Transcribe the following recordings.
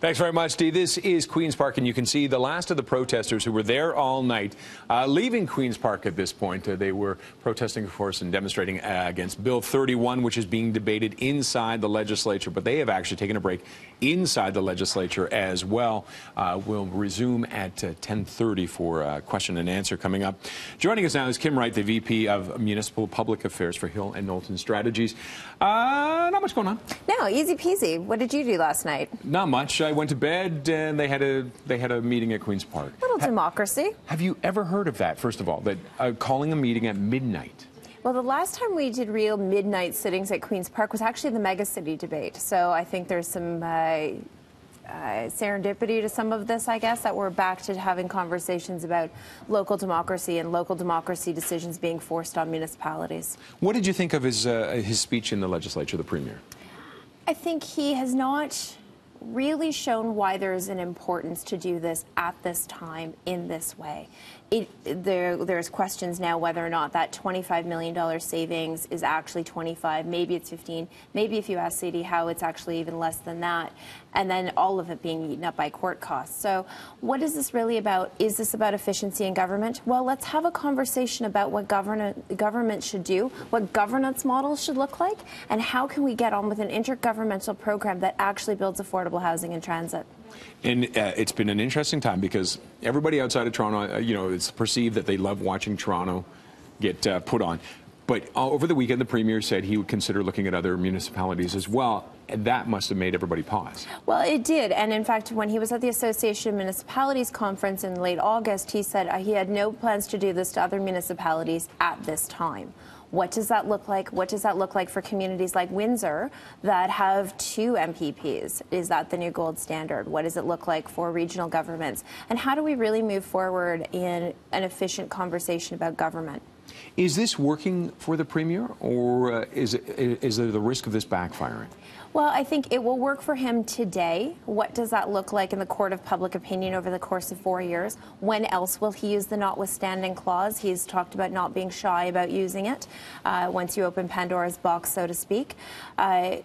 Thanks very much, Dee. This is Queen's Park, and you can see the last of the protesters who were there all night leaving Queen's Park at this point. They were protesting, of course, and demonstrating against Bill 31, which is being debated inside the legislature. But they have actually taken a break inside the legislature as well. We'll resume at 10:30 for question and answer coming up. Joining us now is Kim Wright, the VP of Municipal Public Affairs for Hill and Knowlton Strategies. Not much going on. No, easy peasy. What did you do last night? Not much. I went to bed and they had a meeting at Queen's Park. Little democracy. Have you ever heard of that, first of all, that calling a meeting at midnight? Well, the last time we did real midnight sittings at Queen's Park was actually the megacity debate. So I think there's some serendipity to some of this, I guess, that we're back to having conversations about local democracy and local democracy decisions being forced on municipalities. What did you think of his speech in the legislature, the Premier? I think he has not really shown why there is an importance to do this at this time in this way. There's questions now whether or not that $25 million savings is actually 25, maybe it's 15, maybe if you ask City how it's actually even less than that, and then all of it being eaten up by court costs. So what is this really about? Is this about efficiency in government? Well, let's have a conversation about what government should do, what governance models should look like, and how can we get on with an intergovernmental program that actually builds affordable housing and transit. And it's been an interesting time because everybody outside of Toronto, it's perceived that they love watching Toronto get put on. But over the weekend, the Premier said he would consider looking at other municipalities as well. And that must have made everybody pause. Well, it did. And in fact, when he was at the Association of Municipalities conference in late August, he said he had no plans to do this to other municipalities at this time. What does that look like? What does that look like for communities like Windsor that have 2 MPPs? Is that the new gold standard? What does it look like for regional governments? And how do we really move forward in an efficient conversation about government? Is this working for the Premier, or is there the risk of this backfiring? Well, I think it will work for him today. What does that look like in the court of public opinion over the course of 4 years? When else will he use the notwithstanding clause? He's talked about not being shy about using it once you open Pandora's box, so to speak.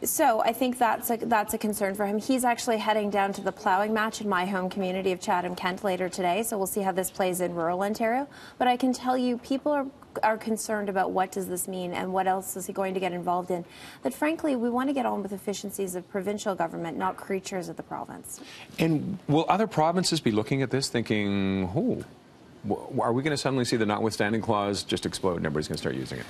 So I think that's a concern for him. He's actually heading down to the ploughing match in my home community of Chatham-Kent later today, so we'll see how this plays in rural Ontario. But I can tell you people are concerned about what does this mean and what else is he going to get involved in. That frankly, we want to get on with efficiencies of provincial government, not creatures of the province. And will other provinces be looking at this thinking, are we going to suddenly see the notwithstanding clause just explode and everybody's going to start using it?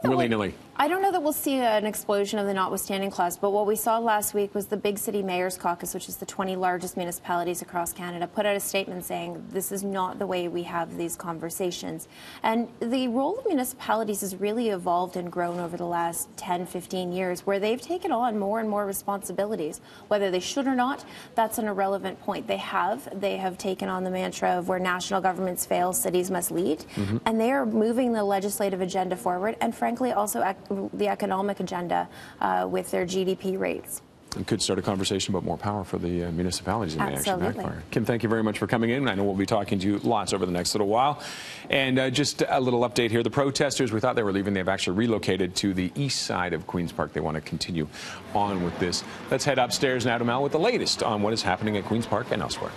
Willy-nilly. I don't know that we'll see an explosion of the notwithstanding clause, but what we saw last week was the Big City Mayors Caucus, which is the 20 largest municipalities across Canada, put out a statement saying this is not the way we have these conversations. And the role of municipalities has really evolved and grown over the last 10, 15 years, where they've taken on more and more responsibilities. Whether they should or not, that's an irrelevant point. They have taken on the mantra of where national governments fail, cities must lead, and they are moving the legislative agenda forward, and frankly also the economic agenda with their GDP rates. It could start a conversation about more power for the municipalities and actually backfire. Kim, thank you very much for coming in. I know we'll be talking to you lots over the next little while. And just a little update here. The protesters, we thought they were leaving. They've actually relocated to the east side of Queen's Park. They want to continue on with this. Let's head upstairs now to Mel with the latest on what is happening at Queen's Park and elsewhere.